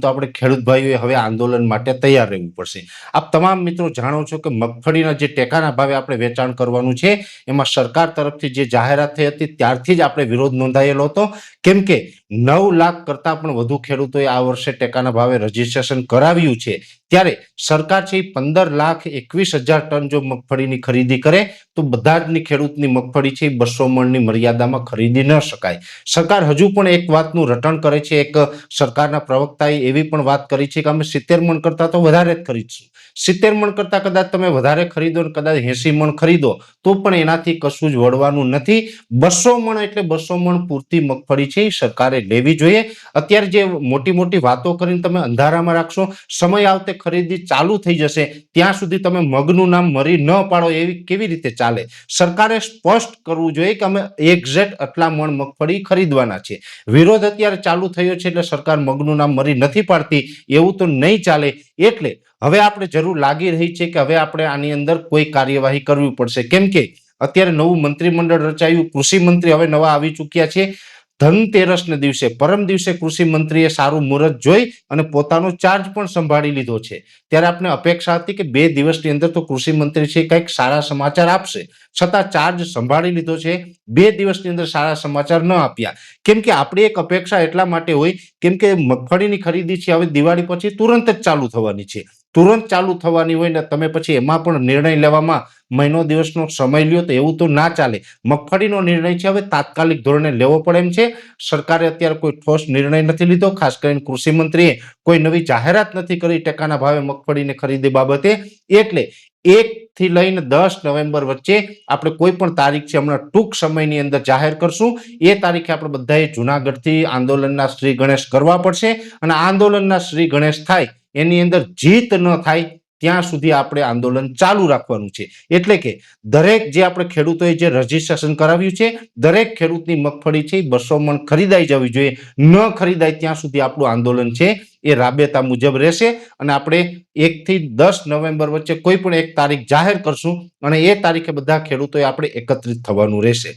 તો આપણે ખેડૂત ભાઈઓએ હવે આંદોલન માટે તૈયાર રહેવું પડશે। આપ તમામ મિત્રો જાણો છો કે મગફળીના જે ટેકાના ભાવે આપણે વેચાણ કરવાનું છે એમાં સરકાર તરફથી જે જાહેરાત થઈ હતી ત્યારથી જ આપણે વિરોધ નોંધાયેલો હતો, કેમ કે 9 લાખ કરતાં પણ વધુ ખેડૂતોએ આ વર્ષે ટેકાના ભાવે રજીસ્ટ્રેશન કરાવ્યું છે। ત્યારે સરકાર છે 15,21,000 ટન જો મગફળીની ખરીદી કરે તો બધા જ ખેડૂતની મગફળી છે 200 મણની મર્યાદામાં ખરીદી ન શકાય। સરકાર હજુ પણ એક વાતનું રટણ કરે છે। એક સરકારના પ્રવક્તાએ એવી પણ વાત કરી છે કે અમે 70 મણ કરતાં તો વધારે જ ખરીદશું। 70 મણ કરતાં કદાચ તમે વધારે ખરીદો ને કદાચ 80 મણ ખરીદો તો પણ એનાથી કશું જ વળવાનું નથી। 200 મણ એટલે 200 મણ પૂરતી મગફળી છે સરકારે લેવી જોઈએ। અત્યારે જે મોટી મોટી વાતો કરીને તમે અંધારામાં રાખશો, સમય આવતે ખરીદી ચાલુ થઈ જશે ત્યાં સુધી તમે મગનું નામ મરી ન પાડો એવી કેવી રીતે ચાલે? સરકારે સ્પષ્ટ કરવું જોઈએ કે અમે એક્ઝેક્ટ આટલા મણ મગફળી ખરીદવાના છે। વિરોધ અત્યારે ચાલુ થયો છે એટલે સરકાર મગનું નામ મરી નથી પાડતી એવું તો નહીં ચાલે। એટલે હવે આપણે જરૂર લાગી રહી છે કે હવે આપણે આની અંદર કોઈ કાર્યવાહી કરવી પડશે, કેમ કે અત્યારે નવું મંત્રીમંડળ રચાયું, કૃષિ મંત્રી હવે નવા આવી ચૂક્યા છે। ધનતેરસને દિવસે પરમ દિવસે કૃષિ મંત્રીએ સારું મુહૂર્ત જોઈ અને પોતાનો ચાર્જ પણ સંભાળી લીધો છે। ત્યારે આપણે અપેક્ષા હતી કે 2 દિવસની અંદર તો કૃષિ મંત્રી છે કંઈક સારા સમાચાર આપશે, છતાં ચાર્જ સંભાળી લીધો છે, 2 દિવસની અંદર સારા સમાચાર ન આપ્યા। કેમ કે આપણી એક અપેક્ષા એટલા માટે હોય કેમ કે મગફળીની ખરીદી છે હવે દિવાળી પછી તુરંત જ ચાલુ થવાની છે, તુરંત ચાલુ થવાની હોય ને તમે પછી એમાં પણ નિર્ણય લેવામાં મહિનો દિવસનો સમય લ્યો તો એવું તો ના ચાલે। મગફળીનો નિર્ણય છે હવે તાત્કાલિક ધોરણે લેવો પડે એમ છે। સરકારે અત્યારે કોઈ ઠોસ નિર્ણય નથી લીધો, ખાસ કરીને કૃષિ મંત્રીએ કોઈ નવી જાહેરાત નથી કરી ટેકાના ભાવે મગફળીની ખરીદી બાબતે। એટલે 1 થી લઈને 10 નવેમ્બર વચ્ચે આપણે કોઈ પણ તારીખ છે હમણાં ટૂંક સમયની અંદર જાહેર કરશું। એ તારીખે આપણે બધાએ જુનાગઢથી આંદોલનના શ્રી ગણેશ કરવા પડશે અને આંદોલનના શ્રી ગણેશ થાય એની અંદર જીત ન થાય ત્યાં સુધી આપણે આંદોલન ચાલુ રાખવાનું છે। એટલે કે દરેક જે આપણે ખેડૂતોએ જે રજીસ્ટ્રેશન કરાવ્યું છે દરેક ખેડૂતની મગફળી છે 200 મણ ખરીદાઈ જવી જોઈએ। ન ખરીદાય ત્યાં સુધી આપણું આંદોલન છે એ રાબેતા મુજબ રહેશે અને આપણે 1 થી 10 નવેમ્બર વચ્ચે કોઈ પણ એક તારીખ જાહેર કરશું અને એ તારીખે બધા ખેડૂતોએ આપણે એકત્રિત થવાનું રહેશે।